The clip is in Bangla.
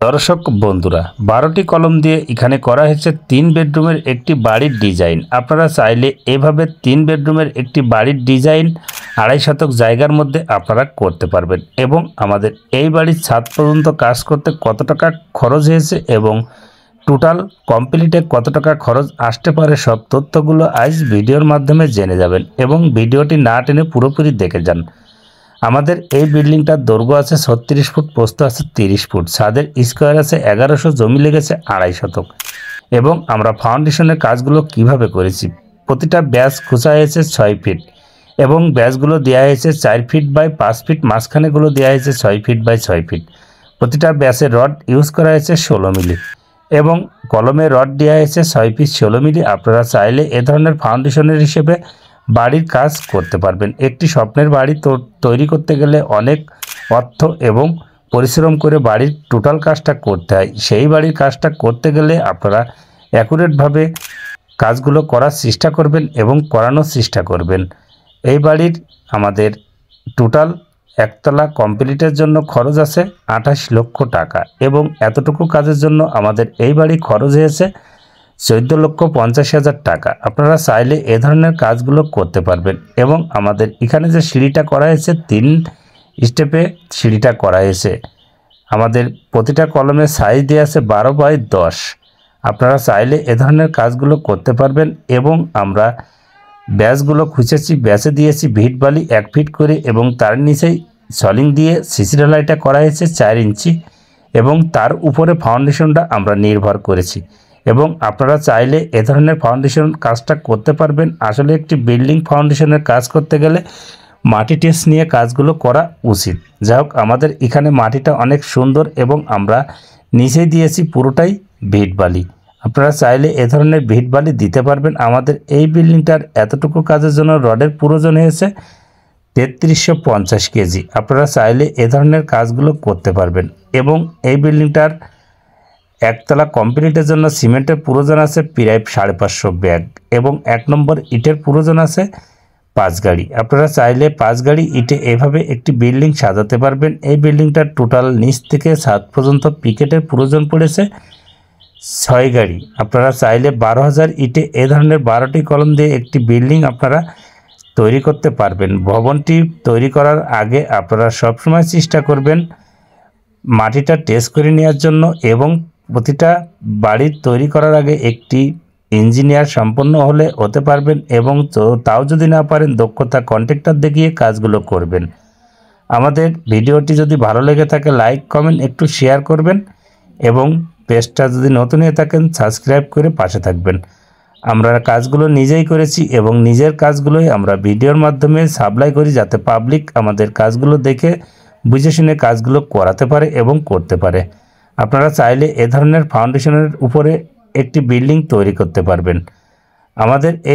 দর্শক বন্ধুরা, 12টি কলম দিয়ে এখানে করা হয়েছে 3 বেডরুমের একটি বাড়ির ডিজাইন। আপনারা চাইলে এভাবে 3 বেডরুমের একটি বাড়ির ডিজাইন 2.5 শতক জায়গার মধ্যে আপনারা করতে পারবেন। এবং আমাদের এই বাড়ির ছাদ পর্যন্ত কাজ করতে কত টাকা খরচ হয়েছে এবং টোটাল কমপ্লিটে কত টাকা খরচ আসতে পারে, সব তথ্যগুলো আজ ভিডিওর মাধ্যমে জেনে যাবেন এবং ভিডিওটি না টেনে পুরোপুরি দেখে যান। আমাদের এই বিল্ডিংটার দৈর্ঘ্য আছে 36 ফুট, প্রস্থ আছে 30 ফুট, ছাদের স্কোয়ার আছে 1100, জমি লেগেছে 2.5 শতক। এবং আমরা ফাউন্ডেশনের কাজগুলো কিভাবে করেছি, প্রতিটা ব্যাস খোঁচা হয়েছে 6 ফিট এবং ব্যাসগুলো দেওয়া হয়েছে 4 ফিট বাই 5 ফিট, মাঝখানেগুলো দেওয়া হয়েছে 6 ফিট বাই 6 ফিট। প্রতিটা ব্যাসের রড ইউজ করা হয়েছে 16 মিলি এবং কলমে রড দেওয়া হয়েছে 6 পিস 16 মিলি। আপনারা চাইলে এ ধরনের ফাউন্ডেশনের হিসেবে বাড়ির কাজ করতে পারবেন। একটি স্বপ্নের বাড়ি তৈরি করতে গেলে অনেক অর্থ এবং পরিশ্রম করে বাড়ির টোটাল কাজটা করতে হয়। সেই বাড়ির কাজটা করতে গেলে আপনারা অ্যাকুরেটভাবে কাজগুলো করার চেষ্টা করবেন এবং করানোর চেষ্টা করবেন। এই বাড়ির আমাদের টোটাল একতলা কমপ্লিটের জন্য খরচ আছে 28 লক্ষ টাকা এবং এতটুকু কাজের জন্য আমাদের এই বাড়ি খরচ হয়েছে 14,50,000 টাকা। আপনারা চাইলে এ ধরনের কাজগুলো করতে পারবেন। এবং আমাদের এখানে যে সিঁড়িটা করা হয়েছে 3 স্টেপে সিঁড়িটা করা হয়েছে। আমাদের প্রতিটা কলমের সাইজ দেওয়া আছে 12 বাই 10। আপনারা চাইলে এ ধরনের কাজগুলো করতে পারবেন। এবং আমরা ব্যাসগুলো খুঁজেছি, ব্যাসে দিয়েছি ভিট বালি 1 ফিট করে এবং তার নিচেই সলিং দিয়ে সিসি ঢালাইটা করা হয়েছে 4 ইঞ্চি এবং তার উপরে ফাউন্ডেশনটা আমরা নির্ভর করেছি। এবং আপনারা চাইলে এ ধরনের ফাউন্ডেশন কাজটা করতে পারবেন। আসলে একটি বিল্ডিং ফাউন্ডেশনের কাজ করতে গেলে মাটি টেস্ট নিয়ে কাজগুলো করা উচিত। যাই হোক, আমাদের এখানে মাটিটা অনেক সুন্দর এবং আমরা নিচে দিয়েছি পুরোটাই ভিট বালি। আপনারা চাইলে এ ধরনের ভিট বালি দিতে পারবেন। আমাদের এই বিল্ডিংটার এতটুকু কাজের জন্য রডের প্রয়োজন হয়েছে 3350 কেজি। আপনারা চাইলে এ ধরনের কাজগুলো করতে পারবেন। এবং এই বিল্ডিংটার একতলা কমপ্লিটের জন্য সিমেন্টের প্রয়োজন আছে প্রায় 550 ব্যাগ এবং 1 নম্বর ইটের প্রয়োজন আছে 5 গাড়ি। আপনারা চাইলে 5 গাড়ি ইটে এভাবে একটি বিল্ডিং সাজাতে পারবেন। এই বিল্ডিংটার টোটাল নিচ থেকে ছাদ পর্যন্ত পিকেটের প্রয়োজন পড়েছে 6 গাড়ি। আপনারা চাইলে 12,000 ইটে এ ধরনের 12টি কলম দিয়ে একটি বিল্ডিং আপনারা তৈরি করতে পারবেন। ভবনটি তৈরি করার আগে আপনারা সবসময় চেষ্টা করবেন মাটিটা টেস্ট করে নেওয়ার জন্য এবং প্রতিটা বাড়ি তৈরি করার আগে একটি ইঞ্জিনিয়ার সম্পন্ন হলে হতে পারবেন এবং তাও যদি না পারেন দক্ষতা কন্ট্রাক্টর দেখিয়ে কাজগুলো করবেন। আমাদের ভিডিওটি যদি ভালো লেগে থাকে লাইক কমেন্ট একটু শেয়ার করবেন এবং পেজটা যদি নতুন হয়ে থাকেন সাবস্ক্রাইব করে পাশে থাকবেন। আমরা কাজগুলো নিজেই করেছি এবং নিজের কাজগুলোই আমরা ভিডিওর মাধ্যমে সাপ্লাই করি যাতে পাবলিক আমাদের কাজগুলো দেখে বুঝে শুনে কাজগুলো করাতে পারে এবং করতে পারে। আপনারা চাইলে এ ধরনের ফাউন্ডেশনের উপরে একটি বিল্ডিং তৈরি করতে পারবেন। আমাদের এই